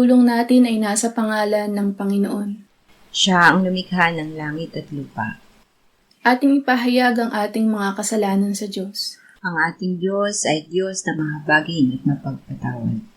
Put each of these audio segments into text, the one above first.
pagtulong natin ay nasa pangalan ng Panginoon. Siya ang lumikha ng langit at lupa. Ating ipahayag ang ating mga kasalanan sa Diyos. Ang ating Diyos ay Diyos na mahabagin at mapagpatawad.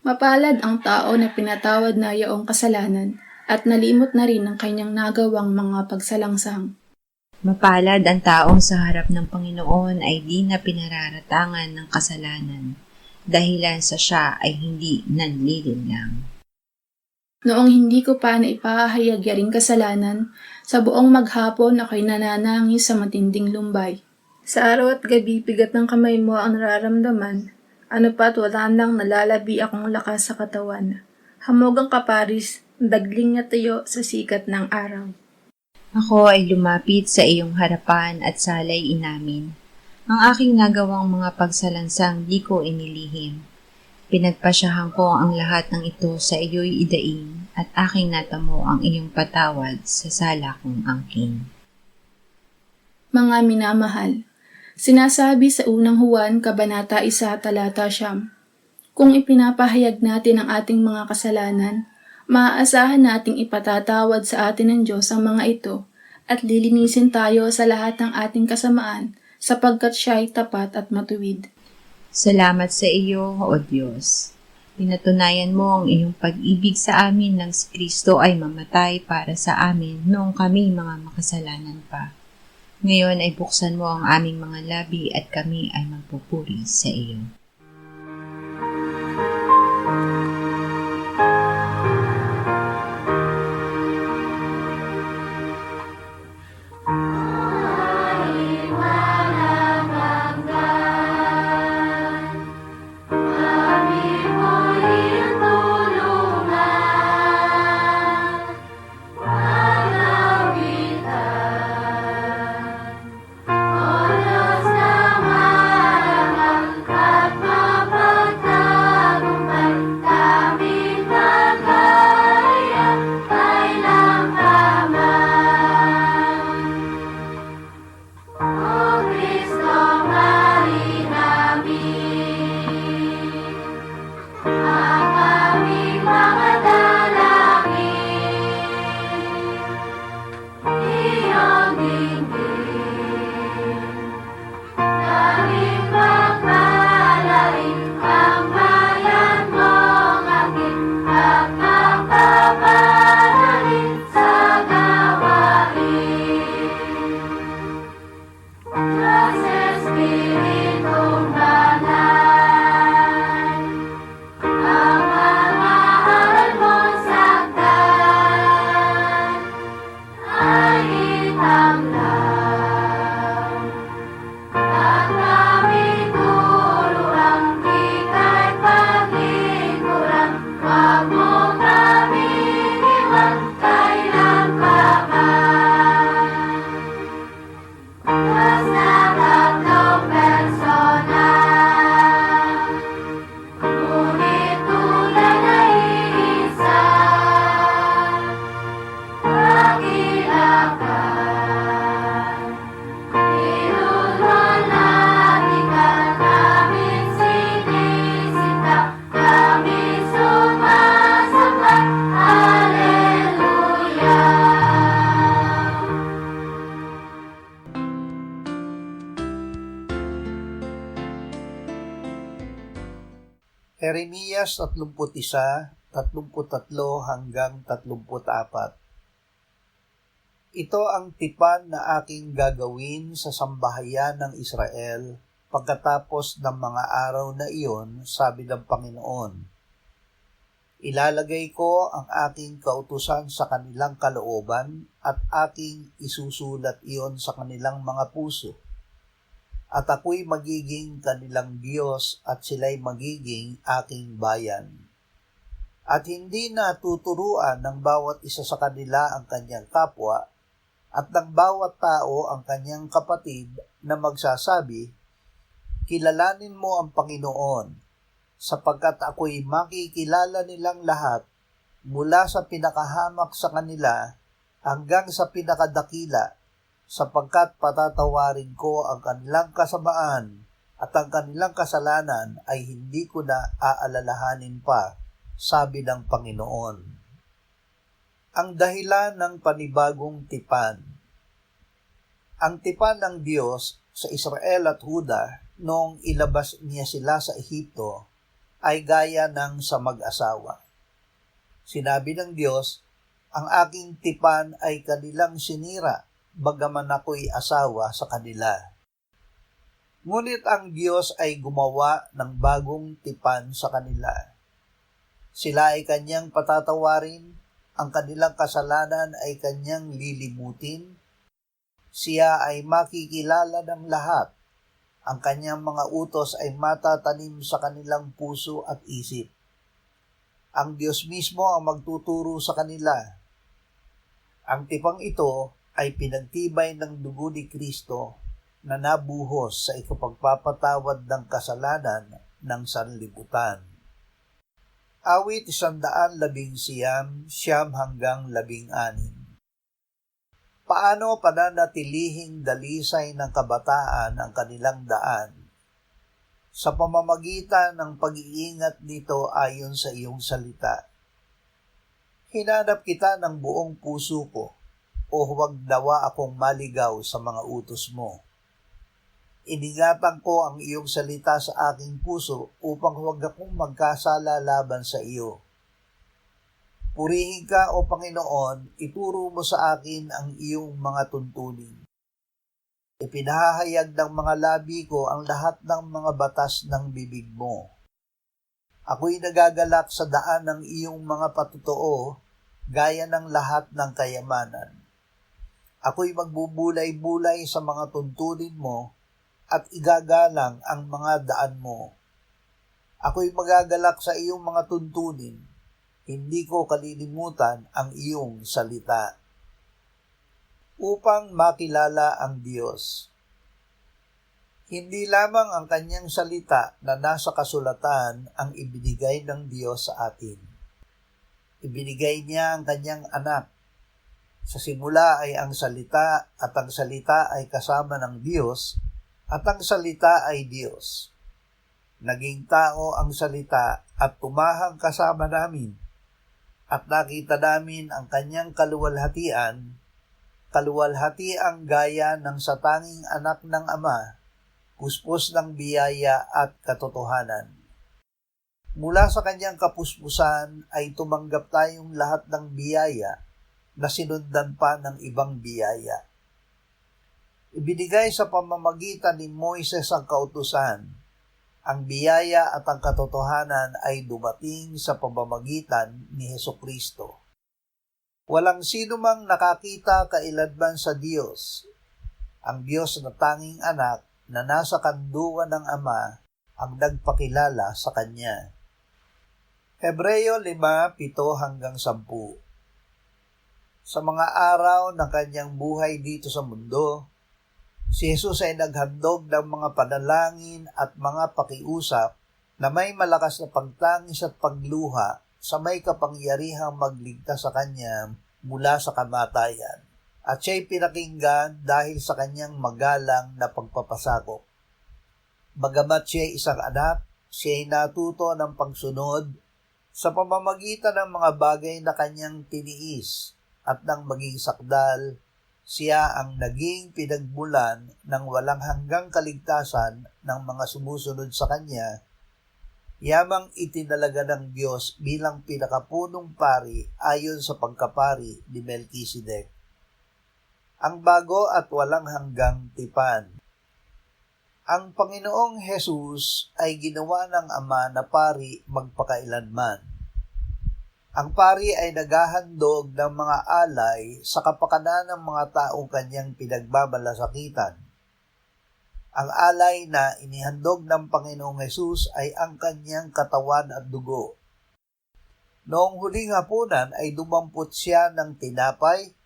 Mapalad ang tao na pinatawad na yaong kasalanan at nalimot na rin ang kanyang nagawang mga pagsalangsang. Mapalad ang taong sa harap ng Panginoon ay di na pinararatangan ng kasalanan, dahilan sa siya ay hindi nanlilinlang. Noong hindi ko pa naipahayag yaring kasalanan, sa buong maghapon ako'y nananangis sa matinding lumbay. Sa araw at gabi, bigat ng kamay mo ang nararamdaman. Ano pa't wala nang nalalabi akong lakas sa katawan. Hamog ang kaparis, dagling na tayo sa sikat ng araw. Ako ay lumapit sa iyong harapan at salay inamin. Ang aking nagawang mga pagsalansang di ko inilihim. Pinagpasyahan ko ang lahat ng ito sa iyo'y idaing at aking natamo ang iyong patawad sa sala kong angkin. Mga minamahal, sinasabi sa unang Juan, Kabanata 1, Talata 9, kung ipinapahayag natin ang ating mga kasalanan, maaasahan nating ipatatawad sa atin ng Diyos ang mga ito at lilinisin tayo sa lahat ng ating kasamaan sapagkat siya ay tapat at matuwid. Salamat sa iyo, O Diyos. Pinatunayan mo ang iyong pag-ibig sa amin nang si Kristo ay mamatay para sa amin noong kami mga makasalanan pa. Ngayon ay buksan mo ang aming mga labi at kami ay magpupuri sa iyo. Jeremias 31:33 hanggang 34. Ito ang tipan na aking gagawin sa sambahayan ng Israel pagkatapos ng mga araw na iyon, sabi ng Panginoon. Ilalagay ko ang aking kautusan sa kanilang kalooban at aking isusulat iyon sa kanilang mga puso. At ako'y magiging kanilang Diyos at sila'y magiging aking bayan. At hindi na tuturuan ng bawat isa sa kanila ang kanyang kapwa at ng bawat tao ang kanyang kapatid na magsasabi, kilalanin mo ang Panginoon, sapagkat ako'y makikilala nilang lahat mula sa pinakahamak sa kanila hanggang sa pinakadakila, sapagkat patatawarin ko ang kanilang kasamaan at ang kanilang kasalanan ay hindi ko na aalalahanin pa, sabi ng Panginoon. Ang dahilan ng panibagong tipan. Ang tipan ng Diyos sa Israel at Huda noong ilabas niya sila sa Ehipto ay gaya ng sa mag-asawa. Sinabi ng Diyos, ang aking tipan ay kanilang sinira, bagaman ako'y asawa sa kanila. Ngunit ang Diyos ay gumawa ng bagong tipan sa kanila. Sila ay kanyang patatawarin, ang kanilang kasalanan ay kanyang lilimutin, siya ay makikilala ng lahat, ang kanyang mga utos ay matatanim sa kanilang puso at isip. Ang Diyos mismo ang magtuturo sa kanila. Ang tipang ito ay pinagtibay ng dugo ni Kristo na nabuhos sa ikapagpapatawad ng kasalanan ng sanlibutan. Awit 119, 9 hanggang 16. Paano pananatilihing dalisay ng kabataan ang kanilang daan? Sa pamamagitan ng pag-iingat nito ayon sa iyong salita. Hinanap kita ng buong puso ko, o huwag nawa akong maligaw sa mga utos mo. Iningatan ko ang iyong salita sa aking puso upang huwag akong magkasala laban sa iyo. Purihin ka, O Panginoon, ituro mo sa akin ang iyong mga tuntunin. Ipinahahayag ng mga labi ko ang lahat ng mga batas ng bibig mo. Ako'y nagagalak sa daan ng iyong mga patotoo, gaya ng lahat ng kayamanan. Ako'y magbubulay-bulay sa mga tuntunin mo, at igagalang ang mga daan mo. Ako'y magagalak sa iyong mga tuntunin, hindi ko kalilimutan ang iyong salita. Upang makilala ang Diyos. Hindi lamang ang kanyang salita na nasa kasulatan ang ibinigay ng Diyos sa atin. Ibinigay niya ang kanyang anak. Sa simula ay ang salita at ang salita ay kasama ng Diyos at ang salita ay Diyos. Naging tao ang salita at tumahang kasama namin at nakita namin ang kanyang kaluwalhatian, kaluwalhatiang gaya ng sa tanging anak ng Ama, puspos ng biyaya at katotohanan. Mula sa kanyang kapuspusan ay tumanggap tayong lahat ng biyaya na sinundan pa ng ibang biyaya. Ibinigay sa pamamagitan ni Moises ang kautusan. Ang biyaya at ang katotohanan ay dumating sa pamamagitan ni Hesukristo. Walang sino mang nakakita kailanman sa Diyos. Ang Diyos na tanging anak na nasa kanduan ng Ama ang nagpakilala sa Kanya. Hebreo 5:7 hanggang 10. Sa mga araw ng kanyang buhay dito sa mundo, si Jesus ay naghandog ng mga panalangin at mga pakiusap na may malakas na pagtangis at pagluha sa may kapangyarihang magligtas sa kanya mula sa kamatayan. At siya'y pinakinggan dahil sa kanyang magalang na pagpapasakop. Bagamat siya'y isang anak, siya'y natuto ng pagsunod sa pamamagitan ng mga bagay na kanyang tiniis at nang maging sakdal, siya ang naging pinagmulan ng walang hanggang kaligtasan ng mga sumusunod sa kanya Yamang itinalaga ng Diyos bilang pinakapunong pari ayon sa pagkapari ni Melkisedek. Ang bago at walang hanggang tipan. Ang Panginoong Hesus ay ginawa ng Ama na pari magpakailanman. Ang pari ay naghahandog ng mga alay sa kapakanan ng mga taong kanyang pinagbabalasakitan. Ang alay na inihandog ng Panginoong Hesus ay ang kanyang katawan at dugo. Noong huling hapunan ay dumampot siya ng tinapay,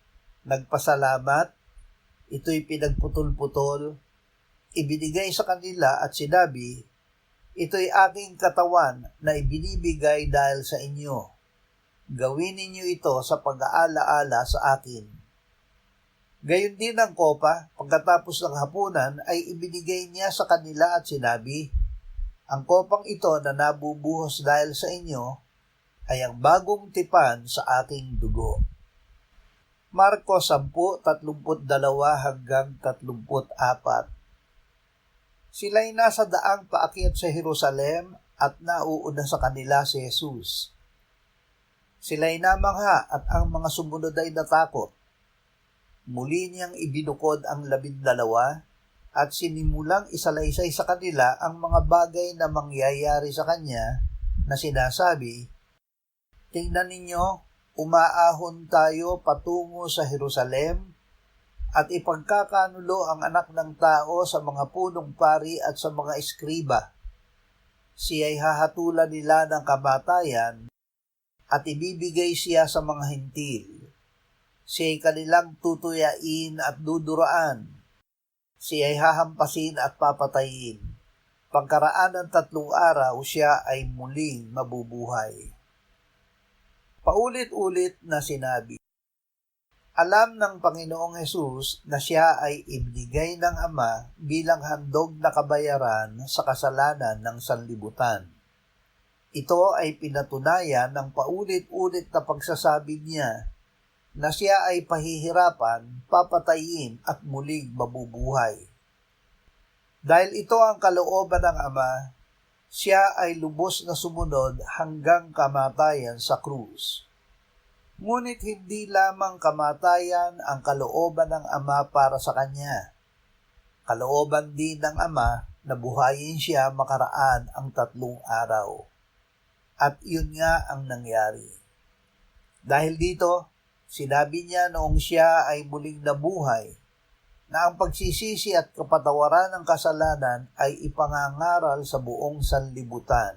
nagpasalamat, ito'y pinagputol-putol, ibinigay sa kanila at sinabi, ito'y aking katawan na ibinibigay dahil sa inyo. Gawin ninyo ito sa pag-aalaala sa akin. Gayon din ang kopa, pagkatapos ng hapunan ay ibinigay niya sa kanila at sinabi, ang kopang ito na nabubuhos dahil sa inyo ay ang bagong tipan sa aking dugo. Marcos 10:32 hanggang 34. Sila'y nasa daang paakyat sa Jerusalem at nauuna sa kanila si Jesus. Sila'y namangha at ang mga sumunod ay natakot. Muli niyang ibinukod ang 12 at sinimulang isalaysay sa kanila ang mga bagay na mangyayari sa kanya na sinasabi, tingnan ninyo, umaahon tayo patungo sa Jerusalem at ipagkakanulo ang anak ng tao sa mga punong pari at sa mga eskriba. Siya'y hahatulan nila ng kamatayan at ibibigay siya sa mga hintil. Siya'y kanilang tutuyain at duduraan. Siya'y hahampasin at papatayin. Pagkaraan ng 3 araw, siya ay muling mabubuhay. Paulit-ulit na sinabi. Alam ng Panginoong Hesus na siya ay ibinigay ng Ama bilang handog na kabayaran sa kasalanan ng sanlibutan. Ito ay pinatunayan ng paulit-ulit na pagsasabi niya na siya ay pahihirapan, papatayin at muling mabubuhay. Dahil ito ang kalooban ng Ama, siya ay lubos na sumunod hanggang kamatayan sa krus. Ngunit hindi lamang kamatayan ang kalooban ng Ama para sa kanya. Kalooban din ng Ama na buhayin siya makaraan ang 3 araw. At yun nga ang nangyari. Dahil dito, sinabi niya noong siya ay muling nabuhay na ang pagsisisi at kapatawaran ng kasalanan ay ipangangaral sa buong sanlibutan.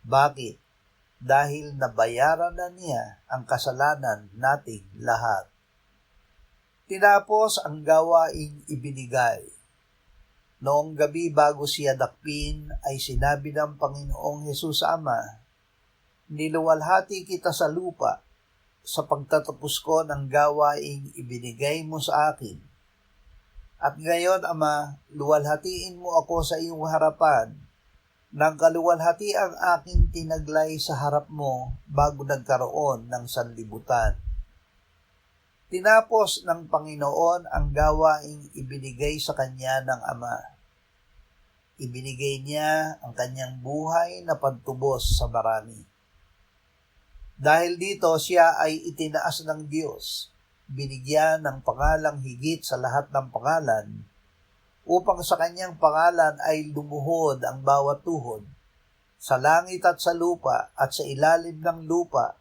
Bakit? Dahil nabayaran na niya ang kasalanan nating lahat. Tinapos ang gawaing ibinigay. Noong gabi bago siya dakpin ay sinabi ng Panginoong Hesus sa Ama, niluwalhati kita sa lupa sa pagtatapos ko ng gawaing ibinigay mo sa akin. At ngayon, Ama, luwalhatiin mo ako sa iyong harapan nang kaluwalhati ang aking tinaglay sa harap mo bago nagkaroon ng sanlibutan. Tinapos ng Panginoon ang gawaing ibinigay sa kanya ng Ama. Ibinigay niya ang kanyang buhay na pantubos sa marami. Dahil dito siya ay itinaas ng Diyos, binigyan ng pangalang higit sa lahat ng pangalan, upang sa kanyang pangalan ay lumuhod ang bawat tuhod, sa langit at sa lupa at sa ilalim ng lupa,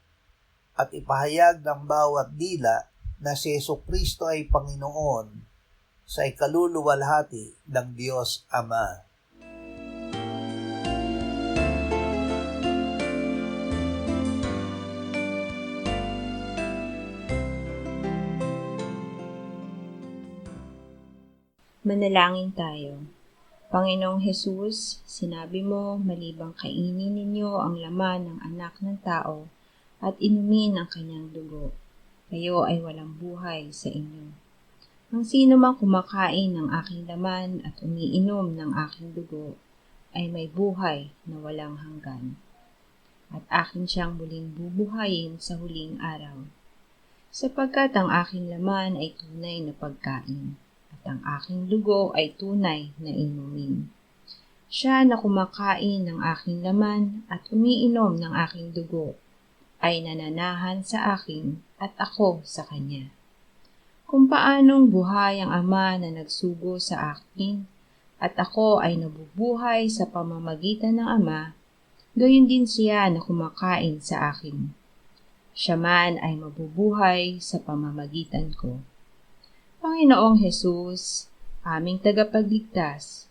at ipahayag ng bawat dila na si Jesucristo ay Panginoon sa ikaluluwalhati ng Diyos Ama. Manalangin tayo. Panginoong Hesus, sinabi mo, malibang kainin ninyo ang laman ng anak ng tao at inumin ang kanyang dugo, kayo ay walang buhay sa inyo. Ang sino mang kumakain ng aking laman at umiinom ng aking dugo ay may buhay na walang hanggan, at akin siyang muling bubuhayin sa huling araw. Sapagkat ang aking laman ay tunay na pagkain, at ang aking dugo ay tunay na inumin. Siya na kumakain ng aking laman at umiinom ng aking dugo ay nananahan sa akin at ako sa kanya. Kung paanong buhay ang Ama na nagsugo sa akin at ako ay nabubuhay sa pamamagitan ng Ama, gayon din siya na kumakain sa akin. Siya man ay mabubuhay sa pamamagitan ko. Panginoong Hesus, aming tagapagligtas,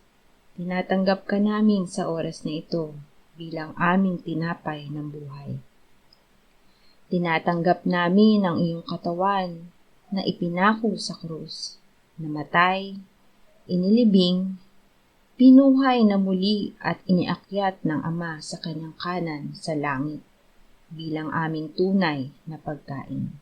tinatanggap ka namin sa oras na ito bilang aming tinapay ng buhay. Tinatanggap namin ang iyong katawan na ipinako sa krus, namatay, inilibing, pinuhay na muli at iniakyat ng Ama sa kanyang kanan sa langit bilang aming tunay na pagkain.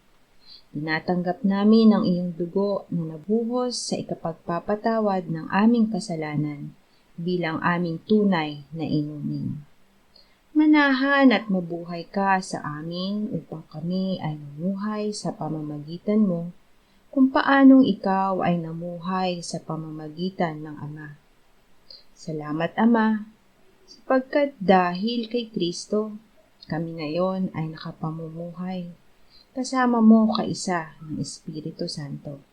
Tinatanggap namin ang iyong dugo na nabuhos sa ikapagpapatawad ng aming kasalanan bilang aming tunay na inumin. Manahan at mabuhay ka sa amin upang kami ay mamuhay sa pamamagitan mo kung paanong ikaw ay namuhay sa pamamagitan ng Ama. Salamat, Ama, sapagkat dahil kay Kristo, kami ngayon ay nakapamumuhay kasama mo kaisa ng Espiritu Santo.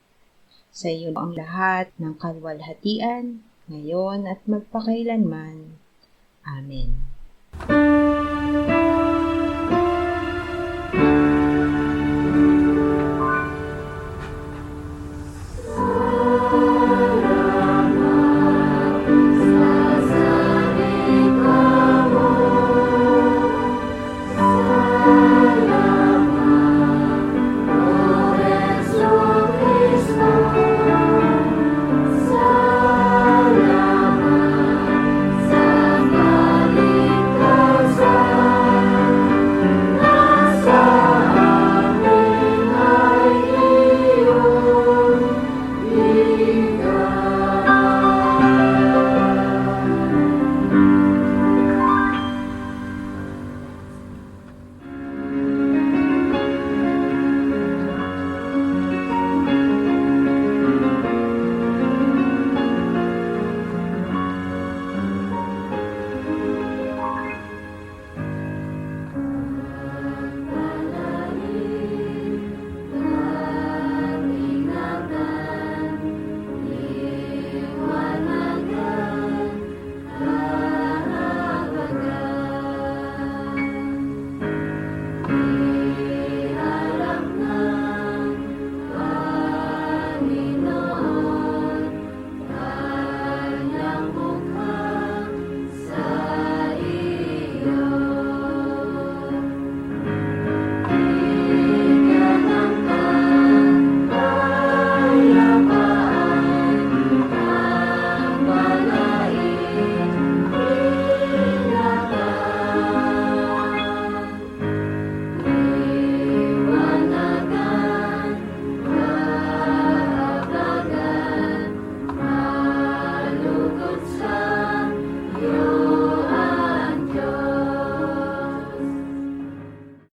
Sa iyo ang lahat ng kalwalhatian, ngayon at magpakailanman. Amen.